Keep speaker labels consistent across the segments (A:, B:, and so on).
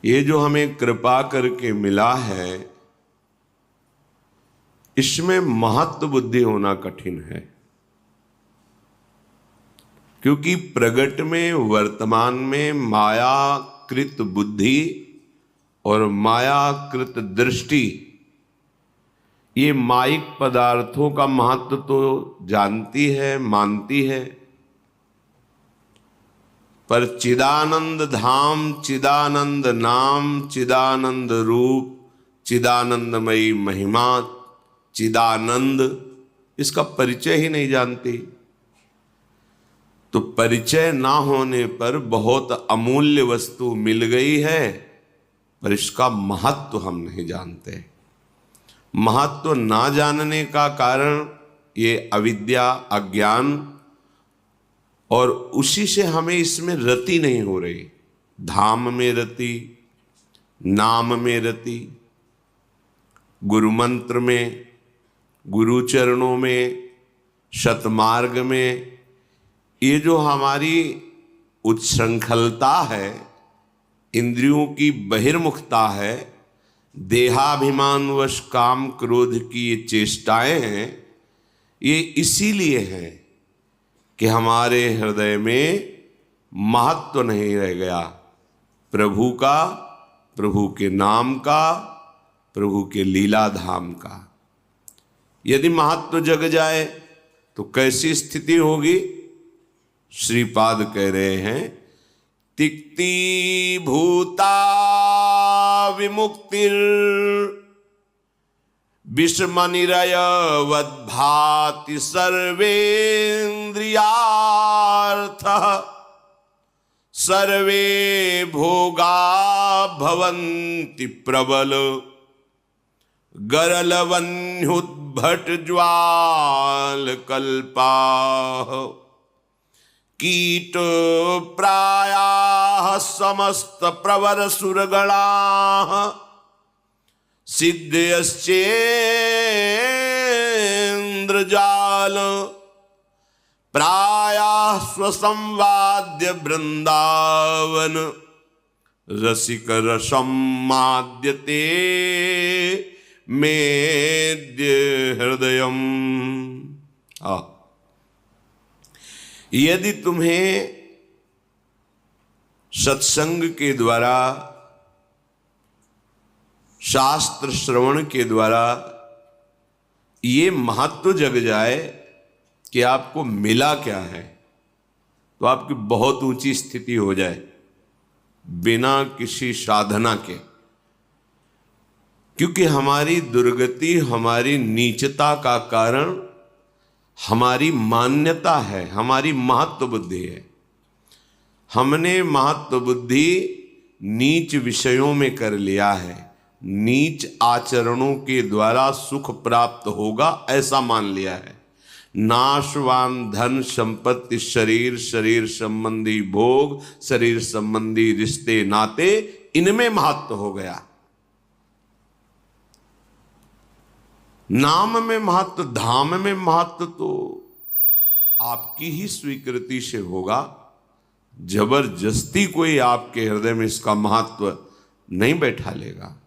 A: ये जो हमें कृपा करके मिला है, इसमें महत्व बुद्धि होना कठिन है। क्योंकि प्रगट में वर्तमान में मायाकृत बुद्धि और मायाकृत दृष्टि, ये माइक पदार्थों का महत्व तो जानती है, मानती है, पर चिदानंद धाम, चिदानंद नाम, चिदानंद रूप, चिदानंदमयी महिमा, चिदानंद, इसका परिचय ही नहीं जानती। तो परिचय ना होने पर बहुत अमूल्य वस्तु मिल गई है, पर इसका महत्व हम नहीं जानते। महत्व ना जानने का कारण ये अविद्या, अज्ञान, और उसी से हमें इसमें रति नहीं हो रही। धाम में रति, नाम में रति, गुरु मंत्र में, गुरु चरणों में, सतमार्ग में, ये जो हमारी उच्छृंखलता है, इंद्रियों की बहिर्मुखता है, देहाभिमानवश काम क्रोध की ये चेष्टाएं हैं, ये इसीलिए हैं कि हमारे हृदय में महत्व नहीं रह गया प्रभु का, प्रभु के नाम का, प्रभु के लीला धाम का। यदि महत्व जग जाए तो कैसी स्थिति होगी? श्रीपाद कह रहे हैं, तिक्ती भूता विमुक्तिर विषमनिरयवद्भाति सर्वेन्द्रियार्थ, सर्वे भोगा भवन्ति प्रबल गरलवन्युद्भट ज्वाल कल्पाः, कीट प्रायाः समस्त प्रवर सुरगणाः, सिद्धयश्चेन्द्रजाल प्रायाः स्वसंवाद्य वृंदावन, रसिक रसम माद्यते मेद्य हृदयम। यदि तुम्हें सत्संग के द्वारा, शास्त्र श्रवण के द्वारा ये महत्व जग जाए कि आपको मिला क्या है, तो आपकी बहुत ऊंची स्थिति हो जाए बिना किसी साधना के। क्योंकि हमारी दुर्गति, हमारी नीचता का कारण हमारी मान्यता है, हमारी महत्व बुद्धि है। हमने महत्व बुद्धि नीच विषयों में कर लिया है, नीच आचरणों के द्वारा सुख प्राप्त होगा ऐसा मान लिया है। नाशवान धन संपत्ति, शरीर, शरीर संबंधी भोग, शरीर संबंधी रिश्ते नाते, इनमें महत्व हो गया। नाम में महत्व, धाम में महत्व तो आपकी ही स्वीकृति से होगा। जबरदस्ती कोई आपके हृदय में इसका महत्व नहीं बैठा लेगा।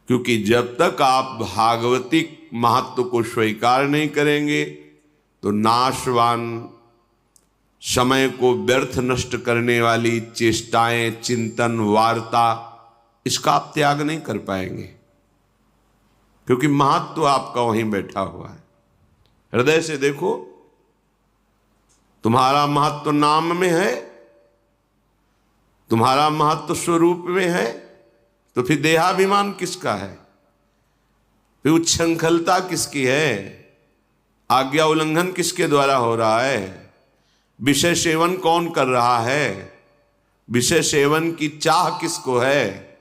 A: क्योंकि जब तक आप भागवतिक महत्व को स्वीकार नहीं करेंगे तो नाशवान, समय को व्यर्थ नष्ट करने वाली चेष्टाएं, चिंतन, वार्ता, इसका आप त्याग नहीं कर पाएंगे। क्योंकि महत्व आपका वहीं बैठा हुआ है। हृदय से देखो, तुम्हारा महत्व नाम में है, तुम्हारा महत्व स्वरूप में है, तो फिर देहाभिमान किसका है? फिर उच्छृंखलता किसकी है? आज्ञा उल्लंघन किसके द्वारा हो रहा है? विषय सेवन कौन कर रहा है? विषय सेवन की चाह किसको है?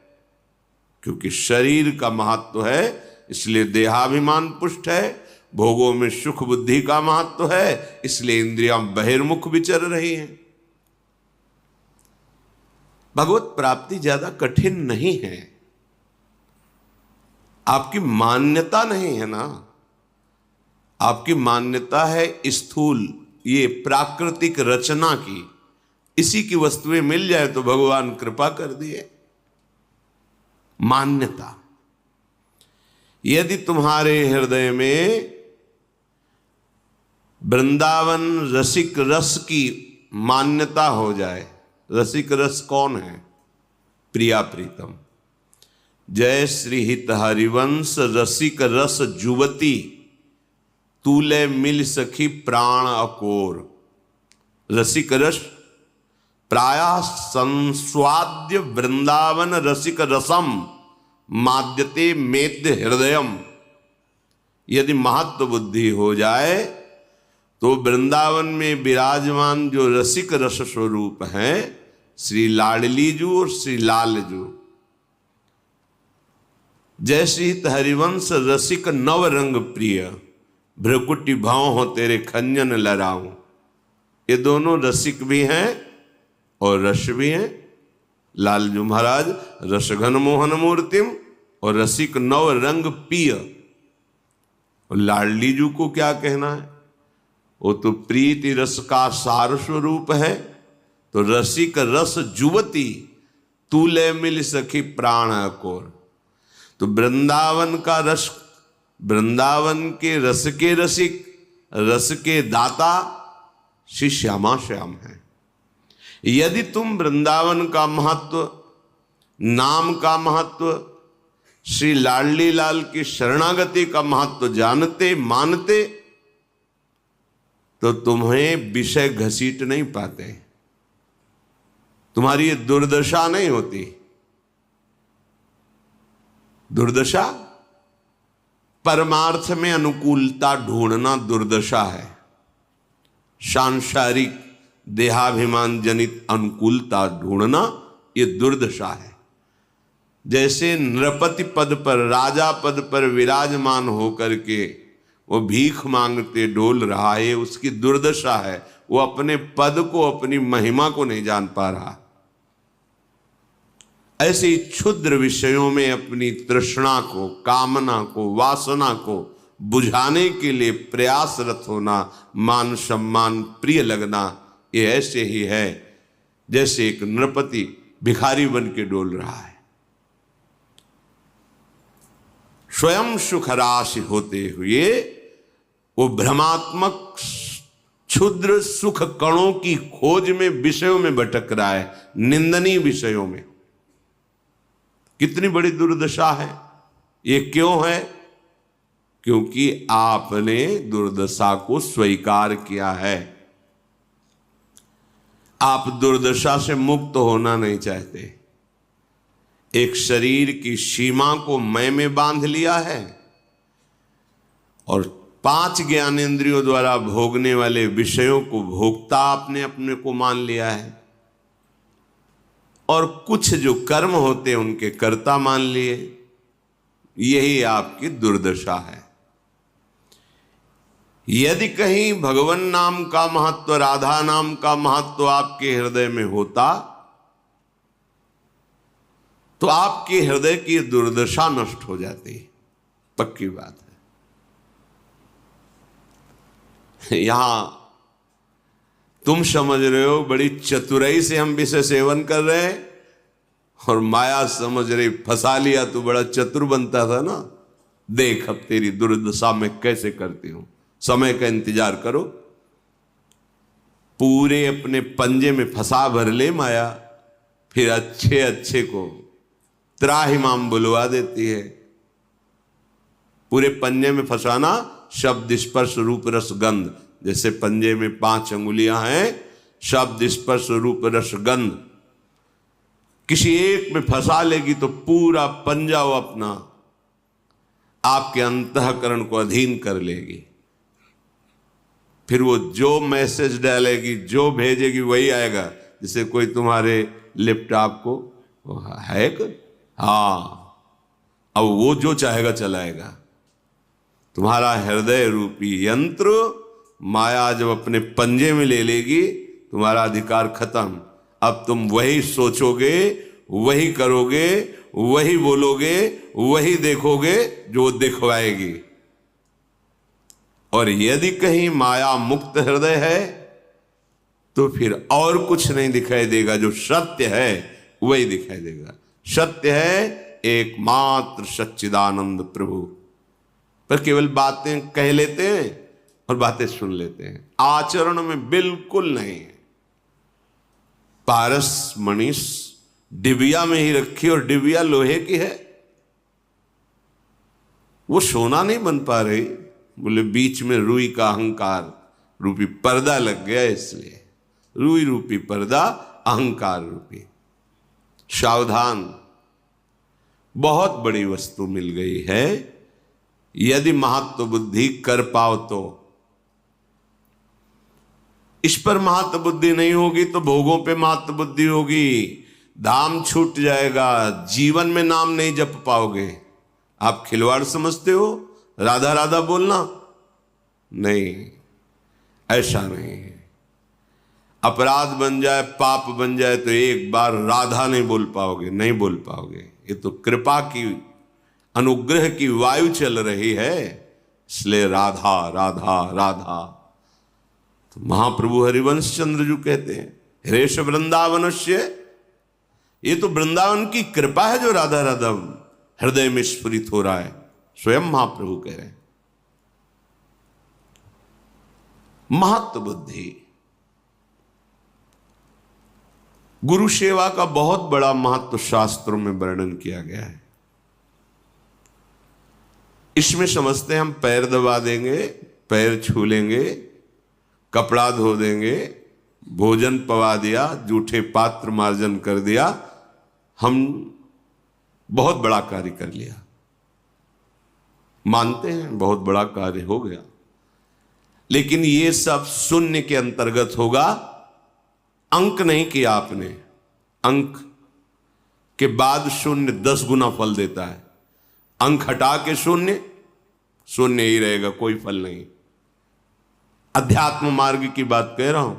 A: क्योंकि शरीर का महत्व है, इसलिए देहाभिमान पुष्ट है। भोगों में सुख बुद्धि का महत्व है, इसलिए इंद्रियां बहिर्मुख विचर रही हैं। भगवत प्राप्ति ज्यादा कठिन नहीं है, आपकी मान्यता नहीं है ना। आपकी मान्यता है स्थूल, ये प्राकृतिक रचना की। इसी की वस्तुएं मिल जाए तो भगवान कृपा कर दिए। मान्यता। यदि तुम्हारे हृदय में वृंदावन रसिक रस की मान्यता हो जाए, रसिक रस कौन है? प्रिया प्रीतम। जय श्री हित हरिवंश रसिक रस जुवती, तूले मिल सखी प्राण अकोर। रसिक रस प्रायः संस्वाद्य वृंदावन रसिक रसम माद्यते मेद्य हृदयम। यदि महत्व बुद्धि हो जाए तो वृंदावन में विराजमान जो रसिक रस स्वरूप हैं, श्री लाडली जू और श्री लाल जू, जय श्री हरिवंश रसिक नव रंग प्रिय, भ्रकुटी भाव हो तेरे खंजन लहराऊं। ये दोनों रसिक भी हैं और रस भी हैं। लालजू महाराज रसघन मोहन मूर्तिम और रसिक नव रंग पिय। और लाडली जू को क्या कहना है? वो तो प्रीति रस का सार स्वरूप है। तो रसिक रस जुवती, तूले मिल सखी प्राण अकोर। तो वृंदावन का रस, वृंदावन के रस के रसिक, रस के दाता श्री श्यामा श्याम है। यदि तुम वृंदावन का महत्व, नाम का महत्व, श्री लाडली लाल की शरणागति का महत्व जानते मानते, तो तुम्हें विषय घसीट नहीं पाते, तुम्हारी ये दुर्दशा नहीं होती। दुर्दशा परमार्थ में अनुकूलता ढूंढना दुर्दशा है। सांसारिक देहाभिमान जनित अनुकूलता ढूंढना ये दुर्दशा है। जैसे नृपति पद पर, राजा पद पर विराजमान होकर के वो भीख मांगते डोल रहा है, उसकी दुर्दशा है। वो अपने पद को, अपनी महिमा को नहीं जान पा रहा। ऐसे ही क्षुद्र विषयों में अपनी तृष्णा को, कामना को, वासना को बुझाने के लिए प्रयासरत होना, मान सम्मान प्रिय लगना, ये ऐसे ही है जैसे एक नृपति भिखारी बन के डोल रहा है। स्वयं सुखराशि होते हुए वो भ्रमात्मक क्षुद्र सुख कणों की खोज में, विषयों में भटक रहा है, निंदनीय विषयों में। कितनी बड़ी दुर्दशा है। ये क्यों है? क्योंकि आपने दुर्दशा को स्वीकार किया है। आप दुर्दशा से मुक्त होना नहीं चाहते। एक शरीर की सीमा को मैं में बांध लिया है और 5 ज्ञानेंद्रियों द्वारा भोगने वाले विषयों को भोक्ता आपने अपने को मान लिया है, और कुछ जो कर्म होते हैं उनके कर्ता मान लिए। यही आपकी दुर्दशा है। यदि कहीं भगवान नाम का महत्व, राधा नाम का महत्व आपके हृदय में होता तो आपके हृदय की दुर्दशा नष्ट हो जाती। पक्की बात है। यहां तुम समझ रहे हो बड़ी चतुराई से हम विषय सेवन कर रहे हैं, और माया समझ रही फंसा लिया तो बड़ा चतुर बनता था ना। देख अब तेरी दुर्दशा में कैसे करती हूं। समय का इंतजार करो। पूरे अपने पंजे में फंसा भर ले माया, फिर अच्छे अच्छे को त्राहिमाम बुलवा देती है। पूरे पंजे में फंसाना, शब्द स्पर्श रूप रस गंध। जैसे पंजे में 5 अंगुलियां हैं, शब्द स्पर्श रूप रस गंध। किसी एक में फंसा लेगी तो पूरा पंजा वो अपना आपके अंतःकरण को अधीन कर लेगी। फिर वो जो मैसेज डालेगी, जो भेजेगी वही आएगा। जैसे कोई तुम्हारे लैपटॉप को हैक, हाँ, अब वो जो चाहेगा चलाएगा। तुम्हारा हृदय रूपी यंत्र माया जब अपने पंजे में ले लेगी, तुम्हारा अधिकार खत्म। अब तुम वही सोचोगे, वही करोगे, वही बोलोगे, वही देखोगे जो दिखवाएगी। और यदि कहीं माया मुक्त हृदय है तो फिर और कुछ नहीं दिखाई देगा। जो सत्य है वही दिखाई देगा। सत्य है एकमात्र सच्चिदानंद प्रभु। पर केवल बातें कह लेते हैं और बातें सुन लेते हैं, आचरण में बिल्कुल नहीं है। पारस मनीष डिबिया में ही रखी और डिबिया लोहे की है, वो सोना नहीं बन पा रही। बोले बीच में रुई का अहंकार रूपी पर्दा लग गया, इसलिए रुई रूपी पर्दा अहंकार रूपी। सावधान, बहुत बड़ी वस्तु मिल गई है। यदि महत्व बुद्धि कर पाओ तो। इस पर महत्व बुद्धि नहीं होगी तो भोगों पे महत्व बुद्धि होगी, धाम छूट जाएगा, जीवन में नाम नहीं जप पाओगे। आप खिलवाड़ समझते हो राधा राधा बोलना? नहीं, ऐसा नहीं है। अपराध बन जाए, पाप बन जाए तो एक बार राधा नहीं बोल पाओगे, नहीं बोल पाओगे। ये तो कृपा की, अनुग्रह की वायु चल रही है, इसलिए राधा राधा राधा। तो महाप्रभु हरिवंश चंद्र जी कहते हैं, हरेश वृंदावनस्य, ये तो वृंदावन की कृपा है जो राधा राधा हृदय में स्फुरित हो रहा है। स्वयं महाप्रभु कह रहे हैं। महत्व बुद्धि, गुरु सेवा का बहुत बड़ा महत्व शास्त्रों में वर्णन किया गया है। इसमें समझते हैं हम पैर दबा देंगे, पैर छू लेंगे, कपड़ा धो देंगे, भोजन पवा दिया, जूठे पात्र मार्जन कर दिया, हम बहुत बड़ा कार्य कर लिया। मानते हैं बहुत बड़ा कार्य हो गया, लेकिन ये सब शून्य के अंतर्गत होगा। अंक नहीं किया आपने, अंक के बाद शून्य 10 गुना फल देता है। अंक हटा के शून्य, शून्य ही रहेगा, कोई फल नहीं। अध्यात्म मार्ग की बात कह रहा हूं।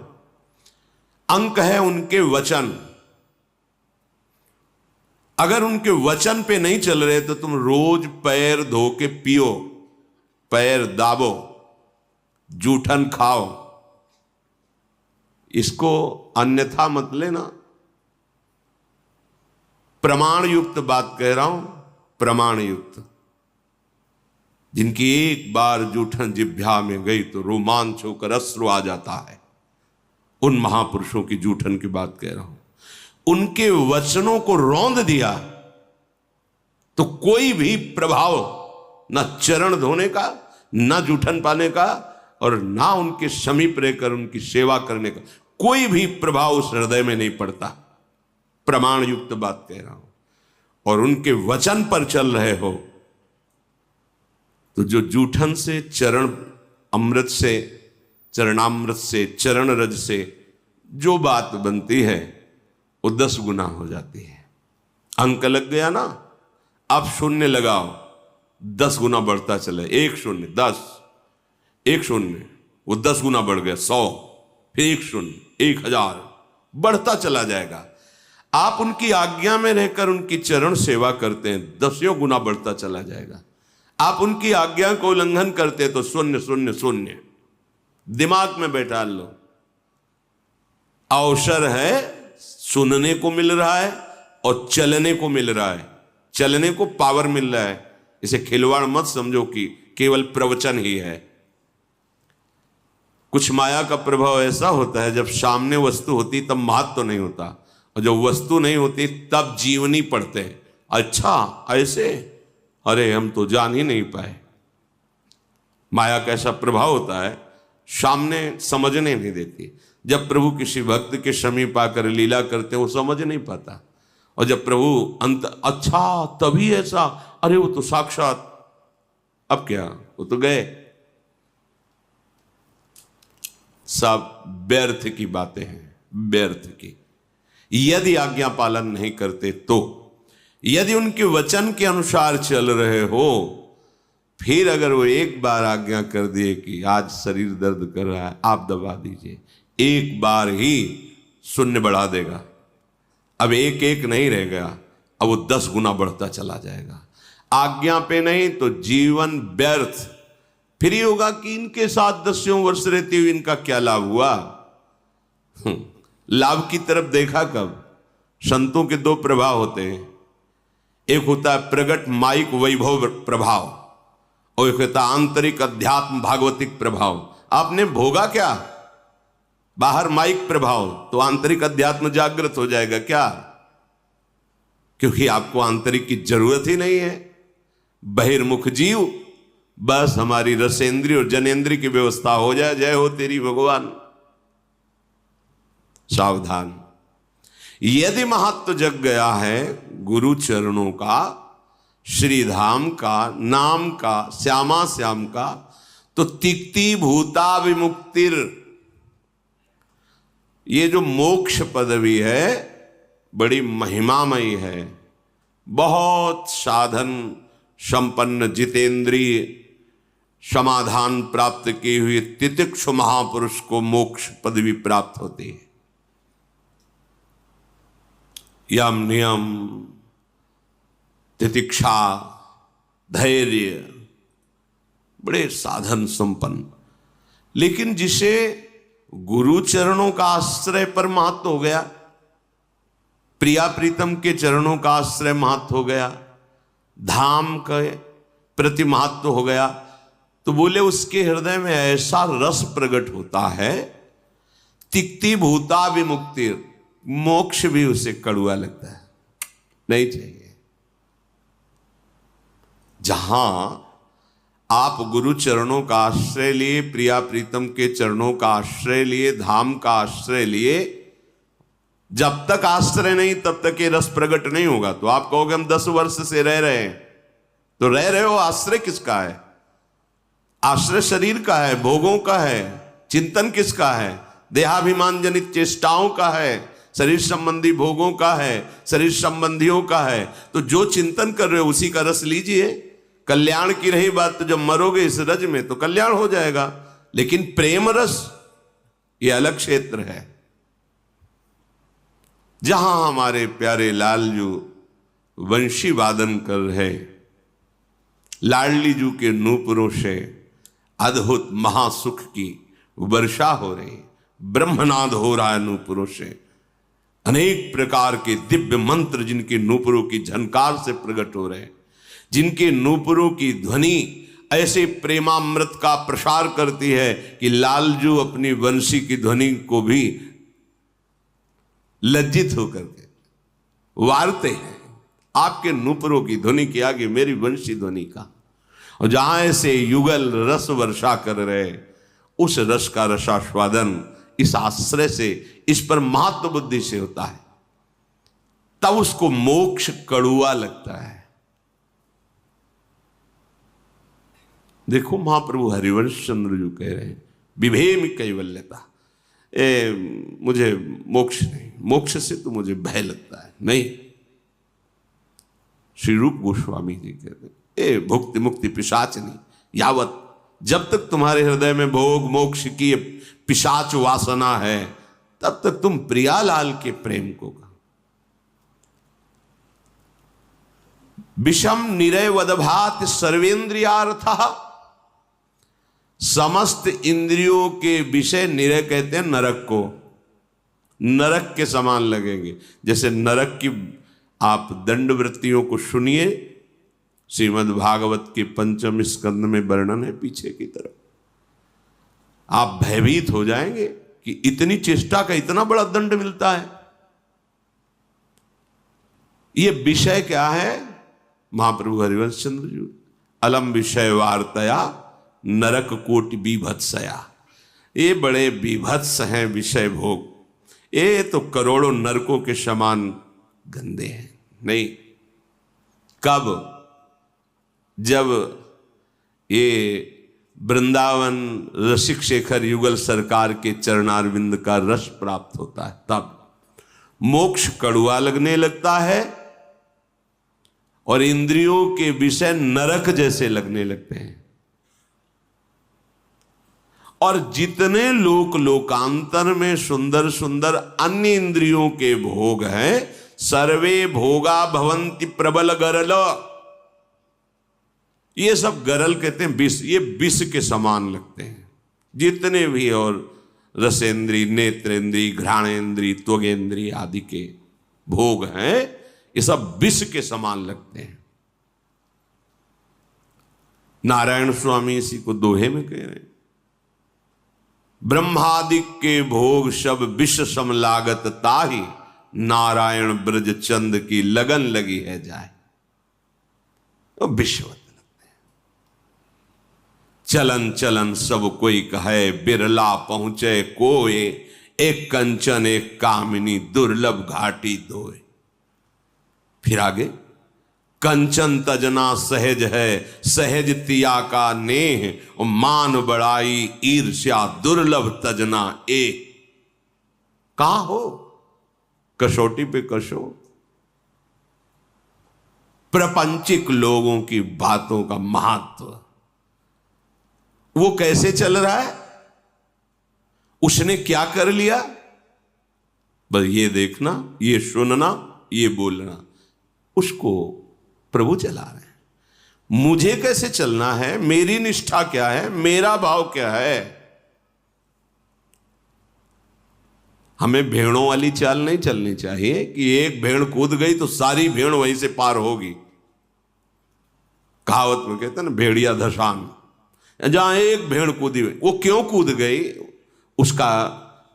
A: अंक है उनके वचन, अगर उनके वचन पे नहीं चल रहे तो तुम रोज पैर धो के पियो, पैर दाबो, जूठन खाओ, इसको अन्यथा मत लेना। प्रमाण युक्त बात कह रहा हूं, प्रमाण युक्त। जिनकी एक बार जूठन जिह्वा में गई तो रोमांच होकर अश्रु आ जाता है, उन महापुरुषों की जूठन की बात कह रहा हूं। उनके वचनों को रौंद दिया तो कोई भी प्रभाव, ना चरण धोने का, ना जूठन पाने का, और ना उनके समीप रहकर उनकी सेवा करने का कोई भी प्रभाव उस हृदय में नहीं पड़ता। प्रमाण युक्त बात कह रहा हूं। और उनके वचन पर चल रहे हो तो जो जूठन से, चरण अमृत से, चरणामृत से, चरण रज से जो बात बनती है वो 10 गुना हो जाती है। अंक लग गया ना, अब शून्य लगाओ, 10 गुना बढ़ता चले। 1 शून्य 10, 1 शून्य वो 10 गुना बढ़ गया 100, फिर 1 शून्य 1000, बढ़ता चला जाएगा। आप उनकी आज्ञा में रहकर उनकी चरण सेवा करते हैं, 10 गुना बढ़ता चला जाएगा। आप उनकी आज्ञा को उल्लंघन करते तो 0 0 0। दिमाग में बैठा लो, अवसर है, सुनने को मिल रहा है और चलने को मिल रहा है, चलने को पावर मिल रहा है। इसे खिलवाड़ मत समझो कि केवल प्रवचन ही है। कुछ माया का प्रभाव ऐसा होता है, जब सामने वस्तु होती तब महत्व तो नहीं होता, और जब वस्तु नहीं होती तब जीवनी पढ़ते हैं। अच्छा ऐसे, अरे हम तो जान ही नहीं पाए। माया का ऐसा प्रभाव होता है, सामने समझने नहीं देती। जब प्रभु किसी भक्त के समीप आकर लीला करते वो समझ नहीं पाता, और जब प्रभु अंत, अच्छा तभी ऐसा, अरे वो तो साक्षात, अब क्या, वो तो गए। सब व्यर्थ की बातें हैं, व्यर्थ की। यदि आज्ञा पालन नहीं करते तो, यदि उनके वचन के अनुसार चल रहे हो, फिर अगर वो एक बार आज्ञा कर दिए कि आज शरीर दर्द कर रहा है, आप दबा दीजिए, एक बार ही शून्य बढ़ा देगा। अब 1 1 नहीं रहेगा, अब वो 10 गुना बढ़ता चला जाएगा। आज्ञा पे नहीं तो जीवन व्यर्थ। फिर ये होगा कि इनके साथ 10 वर्ष रहते हुए इनका क्या लाभ हुआ। लाभ की तरफ देखा कब? संतों के 2 प्रभाव होते हैं, एक होता है प्रगट माइक वैभव प्रभाव, और एक होता है आंतरिक अध्यात्म भागवतिक प्रभाव। आपने भोगा क्या? बाहर माइक प्रभाव, तो आंतरिक अध्यात्म जागृत हो जाएगा क्या? क्योंकि आपको आंतरिक की जरूरत ही नहीं है। बहिर्मुख जीव, बस हमारी रसेंद्रिय और जनेन्द्रिय की व्यवस्था हो जाए। जय हो तेरी भगवान। सावधान, यदि महत्व जग गया है गुरु चरणों का, श्रीधाम का, नाम का, श्यामा श्याम का, तो तिक्ति भूता विमुक्तिर, ये जो मोक्ष पदवी है बड़ी महिमामयी है। बहुत साधन संपन्न जितेंद्रिय समाधान प्राप्त किए हुए तितिक्षु महापुरुष को मोक्ष पदवी प्राप्त होती है। यम नियम, तितिक्षा, धैर्य, बड़े साधन संपन्न। लेकिन जिसे गुरु चरणों का आश्रय पर महत्व हो गया, प्रिया प्रीतम के चरणों का आश्रय महत्व हो गया, धाम के प्रति महत्व हो गया, तो बोले उसके हृदय में ऐसा रस प्रकट होता है, तिक्ति भूता विमुक्ति, मोक्ष भी उसे कड़ुआ लगता है, नहीं चाहिए। जहां आप गुरु चरणों का आश्रय लिए, प्रिया प्रीतम के चरणों का आश्रय लिए, धाम का आश्रय लिए, जब तक आश्रय नहीं तब तक ये रस प्रकट नहीं होगा। तो आप कहोगे हम 10 वर्ष से रह रहे हैं, तो रह रहे हो, आश्रय किसका है? आश्रय शरीर का है, भोगों का है। चिंतन किसका है? देहाभिमान जनित चेष्टाओं का है, शरीर संबंधी भोगों का है, शरीर संबंधियों का है। तो जो चिंतन कर रहे हो उसी का रस लीजिए। कल्याण की रही बात, तो जब मरोगे इस रज में तो कल्याण हो जाएगा। लेकिन प्रेम रस ये अलग क्षेत्र है। जहां हमारे प्यारे लालजू वंशी वादन कर रहे, लाडली जू के नूपुरों से अद्भुत महासुख की वर्षा हो रही, ब्रह्मनाद हो रहा है नूपुरों से। अनेक प्रकार के दिव्य मंत्र जिनके नूपुरों की झनकार से प्रकट हो रहे हैं, जिनके नूपुरों की ध्वनि ऐसे प्रेमामृत का प्रसार करती है कि लालजू अपनी वंशी की ध्वनि को भी लज्जित होकर के वारते हैं। आपके नूपुरों की ध्वनि के आगे मेरी वंशी ध्वनि का। और जहां ऐसे युगल रस वर्षा कर रहे, उस रस का रसास्वादन इस आश्रय से, इस पर महत्व बुद्धि से होता है, तब उसको मोक्ष कड़ुआ लगता है। देखो महाप्रभु हरिवंश चंद्र जी कह रहे हैं, विभेम कैवल्यता, मुझे मोक्ष नहीं, मोक्ष से तो मुझे भय लगता है। नहीं, श्री रूप गोस्वामी जी कहते हैं, ए भुक्ति मुक्ति पिशाचनी, यावत, जब तक तुम्हारे हृदय में भोग मोक्ष की पिशाच वासना है, तब तक तुम प्रियालाल के प्रेम को कहो। विषम निरय वदभात सर्वेंद्रियार्थ, समस्त इंद्रियों के विषय निरय कहते हैं नरक को। नरक के समान लगेंगे। जैसे नरक की आप दंड वृत्तियों को सुनिए, श्रीमद् भागवत के 5वें स्कंद में वर्णन है पीछे की तरफ। आप भयभीत हो जाएंगे कि इतनी चेष्टा का इतना बड़ा दंड मिलता है। ये विषय क्या है? महाप्रभु हरिवंश चंद्र जी, अलम विषय वार्तया नरक कोटि बीभत्सया। ये बड़े बीभत्स हैं विषय भोग, ये तो करोड़ों नरकों के समान गंदे हैं। नहीं, कब? जब ये वृंदावन रसिक शेखर युगल सरकार के चरणारविंद का रस प्राप्त होता है, तब मोक्ष कड़ुआ लगने लगता है और इंद्रियों के विषय नरक जैसे लगने लगते हैं। और जितने लोकांतर में सुंदर सुंदर अन्य इंद्रियों के भोग हैं, सर्वे भोगा भवंति प्रबल गरल, ये सब गरल कहते हैं विष, ये विष के समान लगते हैं। जितने भी और रसेंद्री, नेत्रेंद्री, घ्राणेंद्री, त्वगेंद्री आदि के भोग हैं, ये सब विष के समान लगते हैं। नारायण स्वामी इसी को दोहे में कह रहे हैं, ब्रह्मादिक के भोग सब विष सम लागत ताहि, नारायण ब्रज चंद की लगन लगी है जाए। तो विषवत लगते हैं। चलन चलन सब कोई कहे, बिरला पहुंचे कोय, एक कंचन एक कामिनी दुर्लभ घाटी दोय। फिर आगे, कंचन तजना सहज है, सहज तिया का नेह, और मान बड़ाई ईर्ष्या दुर्लभ तजना ए। कहां हो? कसौटी पे कसो। प्रपंचिक लोगों की बातों का महत्व वो कैसे चल रहा है, उसने क्या कर लिया, बस ये देखना, ये सुनना, ये बोलना, उसको प्रभु चला रहे हैं। मुझे कैसे चलना है, मेरी निष्ठा क्या है, मेरा भाव क्या है। हमें भेड़ों वाली चाल नहीं चलनी चाहिए कि एक भेड़ कूद गई तो सारी भेड़ वहीं से पार होगी। कहावत में कहते हैं ना, भेड़िया धसान। जहां एक भेड़ कूदी, वो क्यों कूद गई, उसका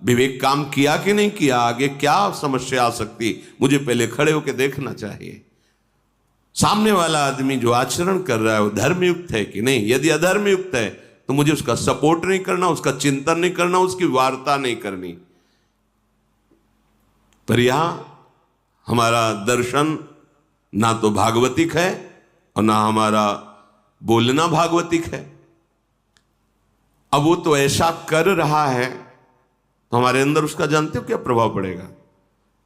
A: विवेक काम किया कि नहीं किया, आगे क्या समस्या आ सकती, मुझे पहले खड़े होकर देखना चाहिए। सामने वाला आदमी जो आचरण कर रहा है वो धर्मयुक्त है कि नहीं। यदि अधर्मयुक्त है तो मुझे उसका सपोर्ट नहीं करना, उसका चिंतन नहीं करना, उसकी वार्ता नहीं करनी। पर यहां हमारा दर्शन ना तो भागवतिक है और ना हमारा बोलना भागवतिक है। अब वो तो ऐसा कर रहा है तो हमारे अंदर उसका जानते हो क्या प्रभाव पड़ेगा,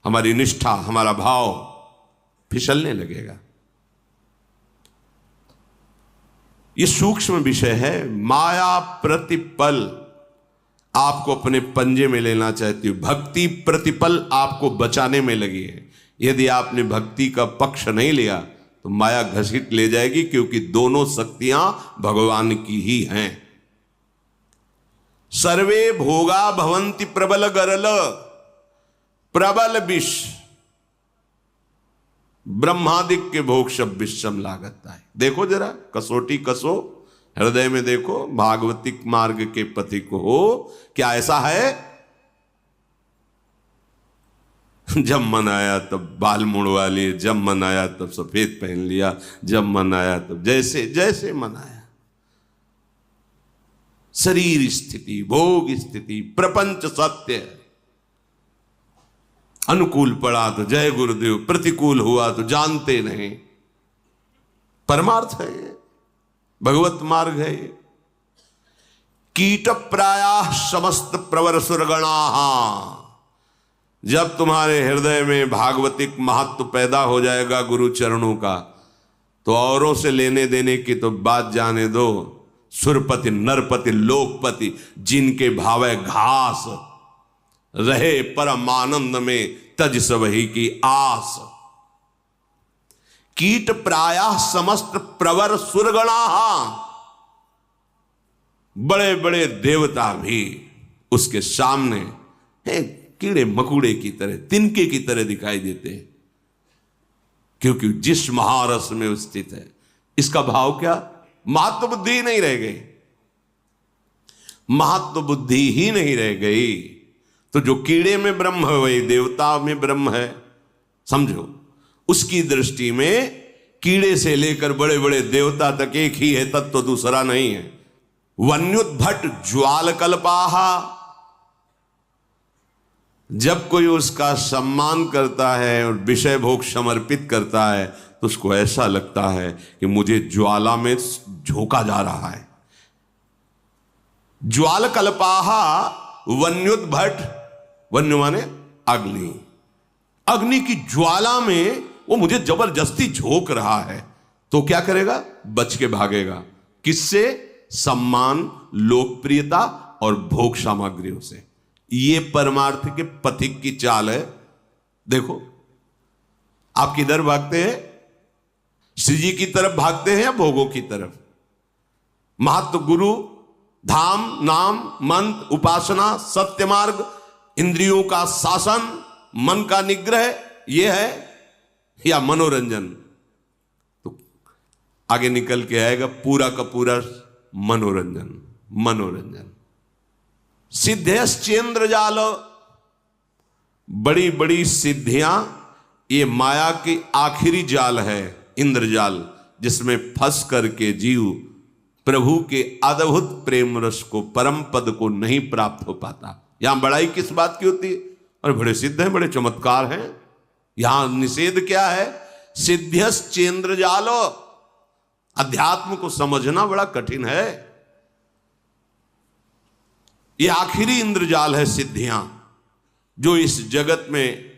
A: हमारी निष्ठा, हमारा भाव फिसलने लगेगा। ये सूक्ष्म विषय है। माया प्रतिपल आपको अपने पंजे में लेना चाहती हो, भक्ति प्रतिपल आपको बचाने में लगी है। यदि आपने भक्ति का पक्ष नहीं लिया तो माया घसीट ले जाएगी, क्योंकि दोनों शक्तियां भगवान की ही हैं। सर्वे भोगा भवंति प्रबल गरल, प्रबल विष, ब्रह्मादिक के भोग सब विषम लागत है। देखो जरा, कसौटी कसो, हृदय में देखो, भागवतिक मार्ग के पथिक हो, क्या ऐसा है? जब मन आया तब बाल मुड़वा लिए, जब मन आया तब सफेद पहन लिया, जब मन आया तब जैसे जैसे मन आया। शरीर स्थिति, भोग स्थिति, प्रपंच सत्य है। अनुकूल पड़ा तो जय गुरुदेव, प्रतिकूल हुआ तो जानते नहीं। परमार्थ है ये, भगवत मार्ग है ये। कीट प्रायः समस्त प्रवर सुरगणा, जब तुम्हारे हृदय में भागवतिक महत्व पैदा हो जाएगा गुरु चरणों का, तो औरों से लेने देने की तो बात जाने दो। सुरपति नरपति लोकपति, जिनके भावे घास रहे परमानंद में, तज सबही की आस। कीट प्रायः समस्त प्रवर सुरगणा, बड़े बड़े देवता भी उसके सामने हैं, कीड़े मकुड़े की तरह, तिनके की तरह दिखाई देते हैं, क्योंकि जिस महारस में वो स्थित है। इसका भाव क्या? महत्व बुद्धि नहीं रह गई, महत्व बुद्धि ही नहीं रह गई। तो जो कीड़े में ब्रह्म है वही देवता में ब्रह्म है, समझो। उसकी दृष्टि में कीड़े से लेकर बड़े बड़े देवता तक एक ही है, तत्व तो दूसरा नहीं है। वन्युद्भट ज्वाल कल्पाहा, जब कोई उसका सम्मान करता है और विषय भोग समर्पित करता है तो उसको ऐसा लगता है कि मुझे ज्वाला में झोंका जा रहा है। ज्वाल कल्पाहा वन्युद्भट, वन्य माने अग्नि, अग्नि की ज्वाला में वो मुझे जबरदस्ती झोंक रहा है, तो क्या करेगा? बच के भागेगा। किससे? सम्मान, लोकप्रियता और भोग सामग्रियों से। ये परमार्थ के पथिक की चाल है। देखो, आप किधर भागते हैं? श्री जी की तरफ भागते हैं या भोगों की तरफ? महत्व, गुरु, धाम, नाम, मंत्र, उपासना, सत्य मार्ग, इंद्रियों का शासन, मन का निग्रह, यह है या मनोरंजन, तो आगे निकल के आएगा पूरा का पूरा मनोरंजन। मनोरंजन सिद्ध्यश्चेन्द्र जाल, बड़ी बड़ी सिद्धियां ये माया की आखिरी जाल है, इंद्रजाल, जिसमें फंस करके जीव प्रभु के अद्भुत प्रेम रस को, परम पद को नहीं प्राप्त हो पाता। यहां बड़ाई किस बात की होती है? और बड़े सिद्ध हैं, बड़े चमत्कार हैं। यहां निषेध क्या है? सिद्ध्यश्चेन्द्र जालो। अध्यात्म को समझना बड़ा कठिन है। ये आखिरी इंद्रजाल है सिद्धियां, जो इस जगत में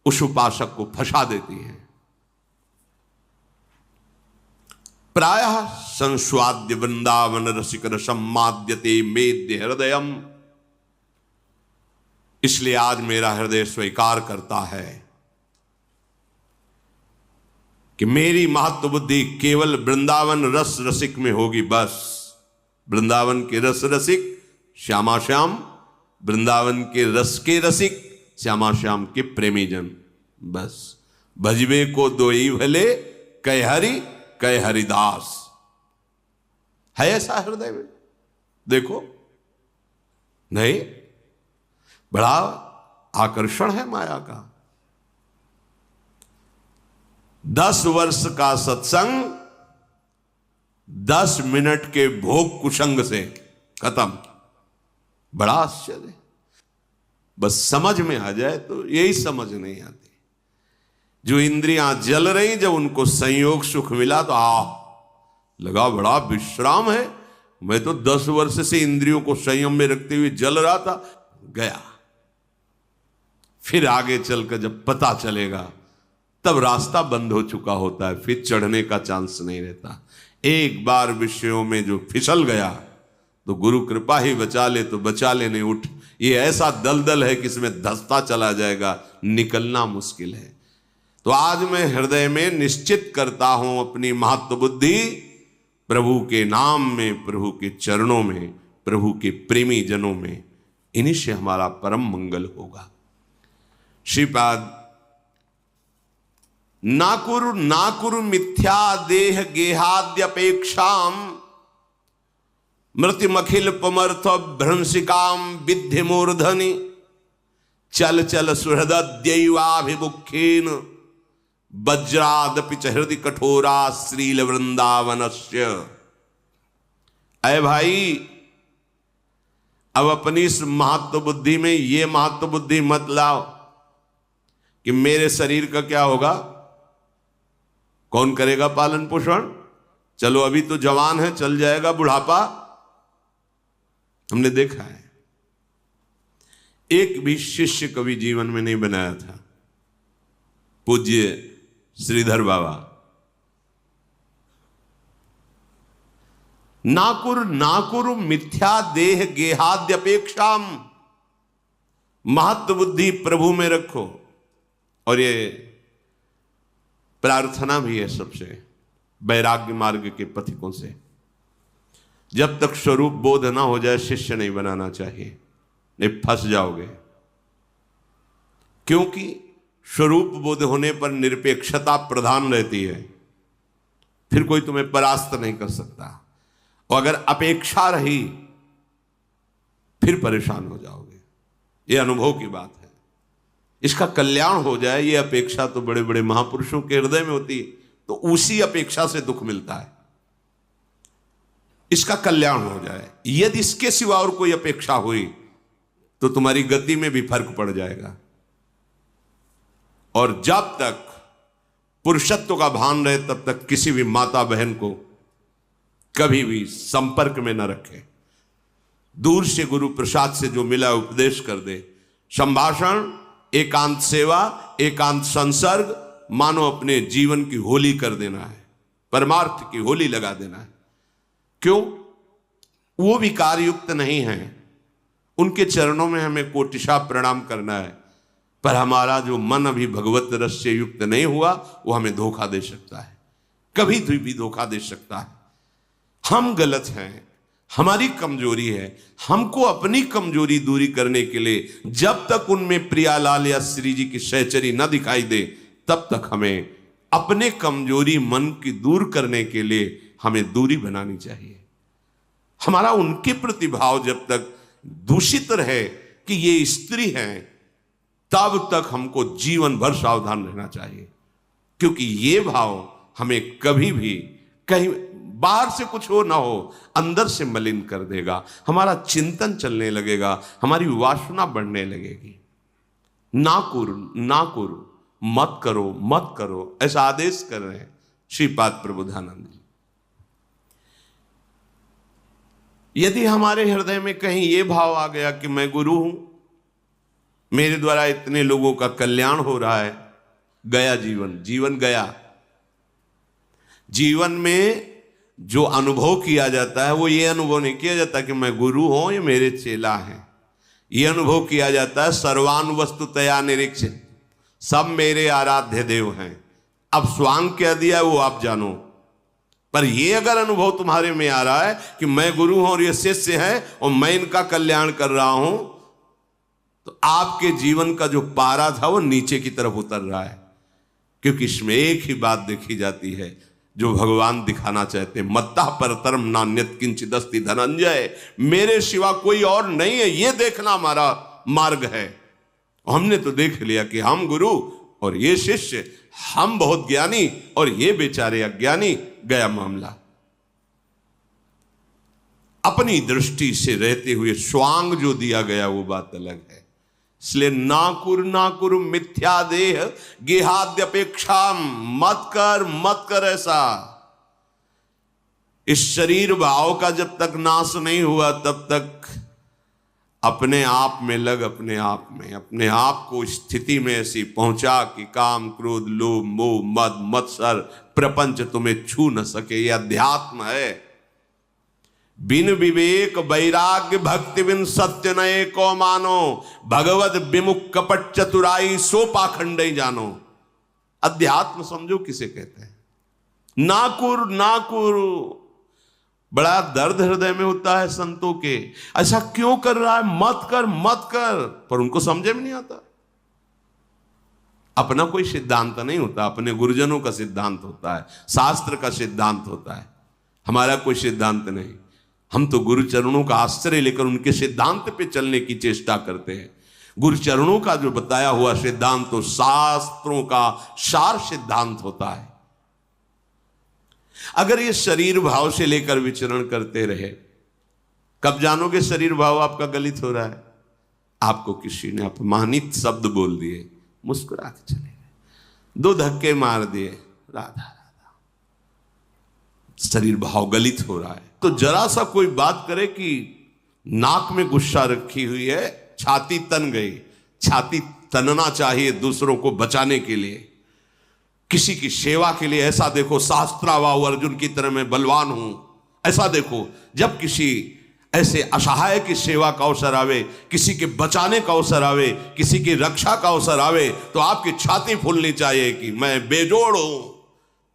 A: उस उपासक को फंसा देती है। प्रायः संस्वाद्य वृंदावन रसिक रसम माद्यते मेद्य हृदयम। इसलिए आज मेरा हृदय स्वीकार करता है कि मेरी महत्व बुद्धि केवल वृंदावन रस रसिक में होगी। बस वृंदावन के रस रसिक श्यामा श्याम, वृंदावन के रस के रसिक श्यामा श्याम के प्रेमी जन। बस भजबे को दोई भले, कह हरि कह हरिदास। है ऐसा हृदय में? देखो, नहीं, बड़ा आकर्षण है माया का। 10 वर्ष का सत्संग 10 मिनट के भोग कुसंग से खत्म। बड़ा आश्चर्य। बस समझ में आ जाए तो यही समझ नहीं आती। जो इंद्रियां जल रही, जब उनको संयोग सुख मिला तो लगा बड़ा विश्राम है। मैं तो 10 वर्ष से इंद्रियों को संयम में रखते हुए जल रहा था, गया। फिर आगे चलकर जब पता चलेगा तब रास्ता बंद हो चुका होता है, फिर चढ़ने का चांस नहीं रहता। एक बार विषयों में जो फिसल गया तो गुरु कृपा ही बचा ले, तो बचा ले, नहीं उठ। ये ऐसा दलदल है कि इसमें धंसता चला जाएगा, निकलना मुश्किल है। तो आज मैं हृदय में निश्चित करता हूं अपनी महत्व बुद्धि प्रभु के नाम में, प्रभु के चरणों में, प्रभु के प्रेमी जनों में। इन्हीं से हमारा परम मंगल होगा। श्रीपाद नाकुरु मिथ्या देह गेहाद्यपेक्षाम मृत्युमखिल पमर्थ भ्रंसिकाम विद्धि मूर्धनि चल चल सुहृदयैवाभिमुखेन वज्रादपि च हृदि कठोरा श्रील वृंदावनस्य। अय भाई, अब अपनी इस महत्व बुद्धि में ये महत्व बुद्धि मत लाओ कि मेरे शरीर का क्या होगा, कौन करेगा पालन पोषण। चलो अभी तो जवान है, चल जाएगा बुढ़ापा। हमने देखा है, एक भी शिष्य कभी जीवन में नहीं बनाया था। पूज्य श्रीधर बाबा, नाकुरु मिथ्या देह गेहाद्यपेक्षाम। महत्व बुद्धि प्रभु में रखो। और ये प्रार्थना भी है सबसे, वैराग्य मार्ग के पथिकों से। जब तक स्वरूप बोध ना हो जाए शिष्य नहीं बनाना चाहिए, नहीं फंस जाओगे। क्योंकि स्वरूप बोध होने पर निरपेक्षता प्रधान रहती है, फिर कोई तुम्हें परास्त नहीं कर सकता। और अगर अपेक्षा रही फिर परेशान हो जाओगे। यह अनुभव की बात है। इसका कल्याण हो जाए, यह अपेक्षा तो बड़े बड़े महापुरुषों के हृदय में होती है, तो उसी अपेक्षा से दुख मिलता है। इसका कल्याण हो जाए। यदि इसके सिवा और कोई अपेक्षा हुई तो तुम्हारी गति में भी फर्क पड़ जाएगा। और जब तक पुरुषत्व का भान रहे तब तक किसी भी माता बहन को कभी भी संपर्क में न रखे। दूर से गुरु प्रसाद से जो मिला उपदेश कर दे। संभाषण, एकांत सेवा, एकांत संसर्ग, मानो अपने जीवन की होली कर देना है, परमार्थ की होली लगा देना है। क्यों? वो विकार युक्त नहीं है, उनके चरणों में हमें कोटिशा प्रणाम करना है। पर हमारा जो मन अभी भगवत रस से युक्त नहीं हुआ, वो हमें धोखा दे सकता है, कभी भी धोखा दे सकता है। हम गलत हैं, हमारी कमजोरी है। हमको अपनी कमजोरी दूरी करने के लिए जब तक उनमें प्रियालाल या श्री जी की सहचरी न दिखाई दे, तब तक हमें अपने कमजोरी मन की दूर करने के लिए हमें दूरी बनानी चाहिए। हमारा उनके प्रति भाव जब तक दूषित रहे कि ये स्त्री हैं, तब तक हमको जीवन भर सावधान रहना चाहिए, क्योंकि ये भाव हमें कभी भी कहीं बाहर से कुछ हो ना हो, अंदर से मलिन कर देगा। हमारा चिंतन चलने लगेगा, हमारी वासना बढ़ने लगेगी। ना करो, मत करो, मत करो, ऐसा आदेश कर रहे हैं श्रीपाद प्रबोधानंद जी। यदि हमारे हृदय में कहीं यह भाव आ गया कि मैं गुरु हूं, मेरे द्वारा इतने लोगों का कल्याण हो रहा है, गया जीवन गया। जीवन में जो अनुभव किया जाता है वो ये अनुभव नहीं किया जाता कि मैं गुरु हूं, ये मेरे चेला हैं। ये अनुभव किया जाता है सर्वान वस्तुतया निरीक्ष, सब मेरे आराध्य देव हैं। अब स्वांग क्या दिया है वो आप जानो, पर ये अगर अनुभव तुम्हारे में आ रहा है कि मैं गुरु हूं और ये शिष्य है और मैं इनका कल्याण कर रहा हूं, तो आपके जीवन का जो पारा था वो नीचे की तरफ उतर रहा है। क्योंकि इसमें एक ही बात देखी जाती है जो भगवान दिखाना चाहते हैं, मत्ता परतरम नान्यत किंचिदस्ति धनंजय, मेरे सिवा कोई और नहीं है, ये देखना हमारा मार्ग है। हमने तो देख लिया कि हम गुरु और ये शिष्य, हम बहुत ज्ञानी और ये बेचारे अज्ञानी, गया मामला। अपनी दृष्टि से रहते हुए स्वांग जो दिया गया वो बात अलग है। इसलिए ना कुरु मिथ्या देह गेहाद्यपेक्षा, मत कर ऐसा। इस शरीर भाव का जब तक नाश नहीं हुआ तब तक अपने आप में लग, अपने आप को स्थिति में ऐसी पहुंचा कि काम क्रोध लोभ मोह मद मत्सर प्रपंच तुम्हें छू न सके। यह अध्यात्म है। बिन विवेक वैराग्य भक्ति बिन सत्य नए को मानो, भगवत विमुख कपट चतुराई सो पाखंड जानो। अध्यात्म समझो किसे कहते हैं। नाकुर बड़ा दर्द हृदय में होता है संतों के, ऐसा क्यों कर रहा है, मत कर, पर उनको समझे में नहीं आता। अपना कोई सिद्धांत नहीं होता, अपने गुरुजनों का सिद्धांत होता है, शास्त्र का सिद्धांत होता है। हमारा कोई सिद्धांत नहीं। हम तो गुरुचरणों का आश्रय लेकर उनके सिद्धांत पे चलने की चेष्टा करते हैं। गुरुचरणों का जो बताया हुआ सिद्धांत तो शास्त्रों का सार सिद्धांत होता है। अगर ये शरीर भाव से लेकर विचरण करते रहे, कब जानोगे शरीर भाव आपका गलित हो रहा है? आपको किसी ने अपमानित शब्द बोल दिए, मुस्कुरा के चले गए, 2 धक्के मार दिए, राधा, शरीर भाव गलित हो रहा है। तो जरा सा कोई बात करे कि नाक में गुस्सा रखी हुई है, छाती तन गई। छाती तनना चाहिए दूसरों को बचाने के लिए, किसी की सेवा के लिए। ऐसा देखो शास्त्रावाव अर्जुन की तरह मैं बलवान हूं, ऐसा देखो। जब किसी ऐसे असहाय की सेवा का अवसर आवे, किसी के बचाने का अवसर आवे, किसी की रक्षा का अवसर आवे, तो आपकी छाती फूलनी चाहिए कि मैं बेजोड़ हूं,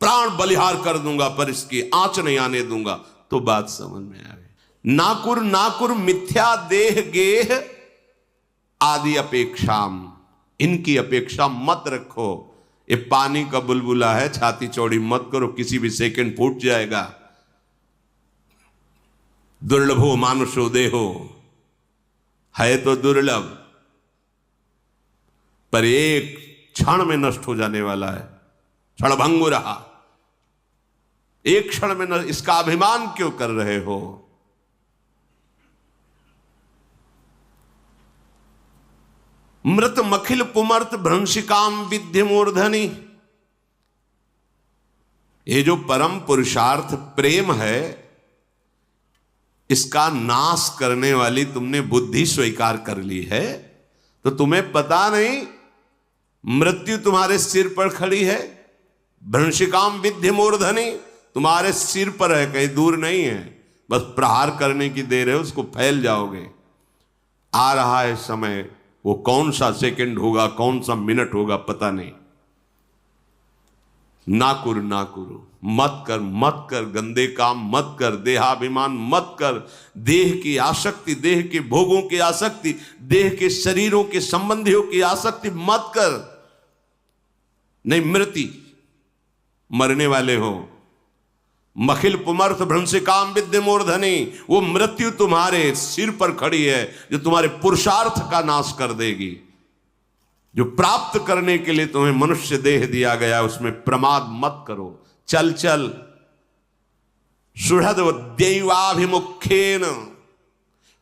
A: प्राण बलिहार कर दूंगा पर इसकी आंच नहीं आने दूंगा। तो बात समझ में आवे। नाकुर मिथ्या देह गेह आदि अपेक्षाम, इनकी अपेक्षा मत रखो। ये पानी का बुलबुला है, छाती चौड़ी मत करो, किसी भी सेकंड फूट जाएगा। दुर्लभो मानुषो देहो, है तो दुर्लभ, पर एक क्षण में नष्ट हो जाने वाला है। क्षणभंगु रहा, एक क्षण में न, इसका अभिमान क्यों कर रहे हो? मृत मखिल पुमर्त भ्रंशिकाम विद्य मूर्धनि, ये जो परम पुरुषार्थ प्रेम है, इसका नाश करने वाली तुमने बुद्धि स्वीकार कर ली है, तो तुम्हें पता नहीं मृत्यु तुम्हारे सिर पर खड़ी है। भ्रंशिकाम विद्य मूर्धनि, तुम्हारे सिर पर है, कहीं दूर नहीं है, बस प्रहार करने की देर है, उसको फैल जाओगे। आ रहा है समय, वो कौन सा सेकंड होगा, कौन सा मिनट होगा, पता नहीं। नाकुर मत कर, गंदे काम मत कर, देहाभिमान मत कर, देह की आसक्ति, देह के भोगों की आसक्ति, देह के शरीरों के संबंधियों की आसक्ति मत कर। नहीं मृति, मरने वाले हो। मखिल पुमर्थ भ्रंशिकाम विद्य मूर्धनि, वो मृत्यु तुम्हारे सिर पर खड़ी है जो तुम्हारे पुरुषार्थ का नाश कर देगी। जो प्राप्त करने के लिए तुम्हें मनुष्य देह दिया गया उसमें प्रमाद मत करो। चल चल सुहृद दैवाभिमुखेन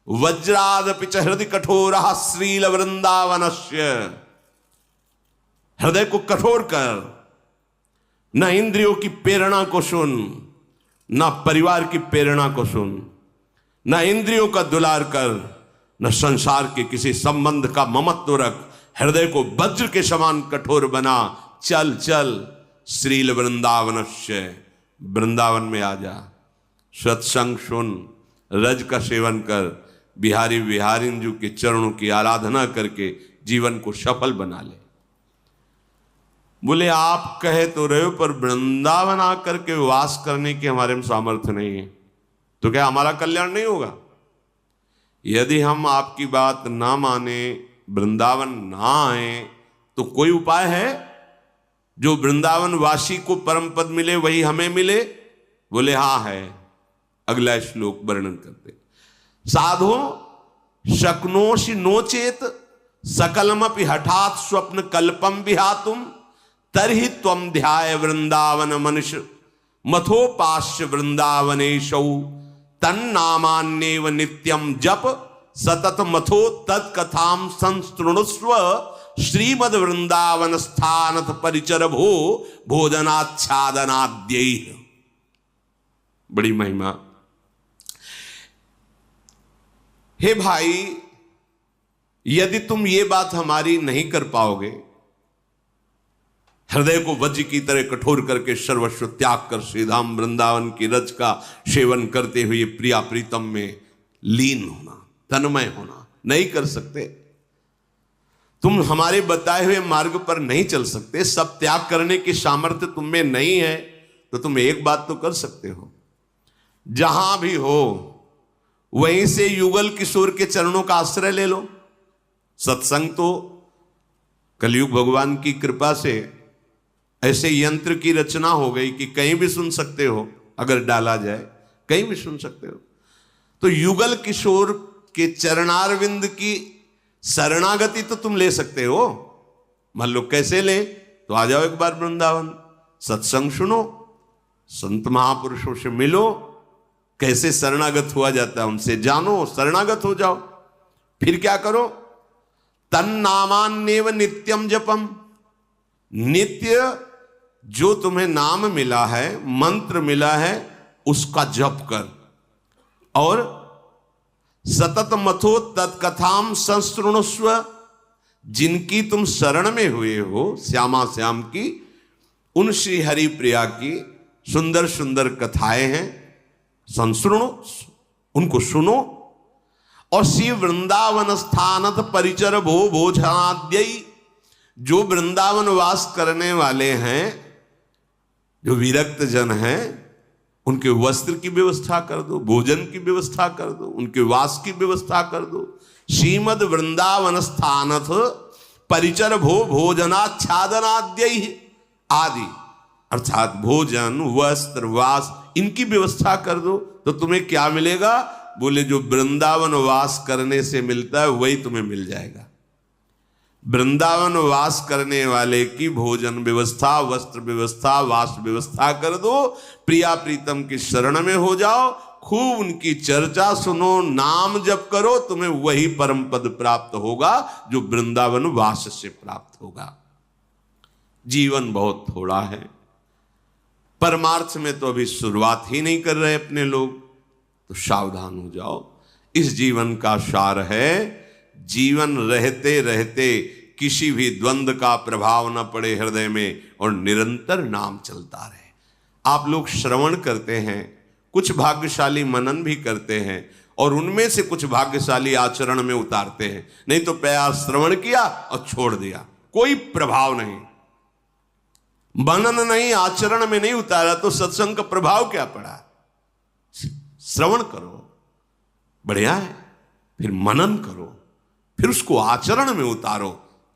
A: वज्रादपि च हृदय कठोरः श्रील वृंदावनस्य। हृदय को कठोर कर, न इंद्रियों की प्रेरणा को सुन, न परिवार की प्रेरणा को सुन, न इंद्रियों का दुलार कर, न संसार के किसी संबंध का ममत्व रख। हृदय को वज्र के समान कठोर बना। चल चल श्रील वृंदावनस्य, वृंदावन में आ जा। सत्संग सुन, रज का सेवन कर, बिहारी विहारिंजू के चरणों की आराधना करके जीवन को सफल बना ले। बोले आप कहे तो रहे हो, पर वृंदावन आकर के वास करने की हमारे में सामर्थ्य नहीं है, तो क्या हमारा कल्याण नहीं होगा? यदि हम आपकी बात ना माने, वृंदावन ना आए, तो कोई उपाय है जो वृंदावन वासी को परम पद मिले वही हमें मिले? बोले हाँ है। अगला श्लोक वर्णन करते, साधो शक्नोषि नोचेत सकलमपि हठात स्वप्न कल्पम विहातुम तरहि त्वं ध्याय वृंदावन मनुष्य मथोपास्य वृंदावनेशौ तन्नामान्येव नित्यम जप सतत मथो तत्कथाम संस्तृणुस्व श्रीमद वृंदावन स्थानथ परिचर भो भोजनाच्छादनाद्यैः। बड़ी महिमा। हे भाई, यदि तुम ये बात हमारी नहीं कर पाओगे, हृदय को वज्र की तरह कठोर करके सर्वस्व त्याग कर श्रीधाम वृंदावन की रज का सेवन करते हुए प्रिया प्रीतम में लीन होना, तन्मय होना नहीं कर सकते, तुम हमारे बताए हुए मार्ग पर नहीं चल सकते, सब त्याग करने की सामर्थ्य तुम में नहीं है, तो तुम एक बात तो कर सकते हो, जहां भी हो वहीं से युगल किशोर के चरणों का आश्रय ले लो। सत्संग तो कलयुग भगवान की कृपा से ऐसे यंत्र की रचना हो गई कि कहीं भी सुन सकते हो, अगर डाला जाए कहीं भी सुन सकते हो। तो युगल किशोर के चरणारविंद की शरणागति तो तुम ले सकते हो। मान लो कैसे ले, तो आ जाओ एक बार वृंदावन, सत्संग सुनो, संत महापुरुषों से मिलो, कैसे शरणागत हुआ जाता है उनसे जानो, शरणागत हो जाओ। फिर क्या करो, तन्नामान्येव नित्यम जपम, नित्य जो तुम्हें नाम मिला है, मंत्र मिला है, उसका जप कर, और सतत मथो तत्कथाम संस्तृणुस्व, जिनकी तुम शरण में हुए हो श्यामा श्याम की, उन श्री हरि प्रिया की सुंदर सुंदर कथाएं हैं, संस्तृणु, उनको सुनो, और श्री वृंदावन स्थानत परिचर भो भोजनाद्यई, जो वृंदावन वास करने वाले हैं, जो विरक्त जन हैं, उनके वस्त्र की व्यवस्था कर दो, भोजन की व्यवस्था कर दो, उनके वास की व्यवस्था कर दो। श्रीमद वृंदावन स्थानथ परिचर भो भोजनाच्छादनाद्यैः आदि, अर्थात भोजन वस्त्र वास इनकी व्यवस्था कर दो, तो तुम्हें क्या मिलेगा? बोले जो वृंदावन वास करने से मिलता है वही तुम्हें मिल जाएगा। वृंदावन वास करने वाले की भोजन व्यवस्था, वस्त्र व्यवस्था, वास व्यवस्था कर दो, प्रिया प्रीतम की शरण में हो जाओ, खूब उनकी चर्चा सुनो, नाम जप करो, तुम्हें वही परम पद प्राप्त होगा जो वृंदावन वास से प्राप्त होगा। जीवन बहुत थोड़ा है, परमार्थ में तो अभी शुरुआत ही नहीं कर रहे अपने लोग, तो सावधान हो जाओ। इस जीवन का सार है, जीवन रहते रहते किसी भी द्वंद्व का प्रभाव न पड़े हृदय में, और निरंतर नाम चलता रहे। आप लोग श्रवण करते हैं, कुछ भाग्यशाली मनन भी करते हैं, और उनमें से कुछ भाग्यशाली आचरण में उतारते हैं, नहीं तो प्यार श्रवण किया और छोड़ दिया, कोई प्रभाव नहीं, मनन नहीं, आचरण में नहीं उतारा, तो सत्संग का प्रभाव क्या पड़ा? श्रवण करो, बढ़िया है, फिर मनन करो, फिर उसको आचरण में उतारो,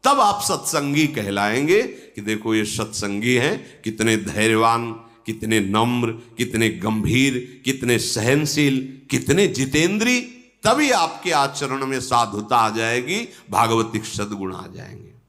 A: तब आप सत्संगी कहलाएंगे कि देखो ये सत्संगी हैं, कितने धैर्यवान, कितने नम्र, कितने गंभीर, कितने सहनशील, कितने जितेंद्री। तभी आपके आचरण में साधुता आ जाएगी, भागवतिक सद्गुण आ जाएंगे।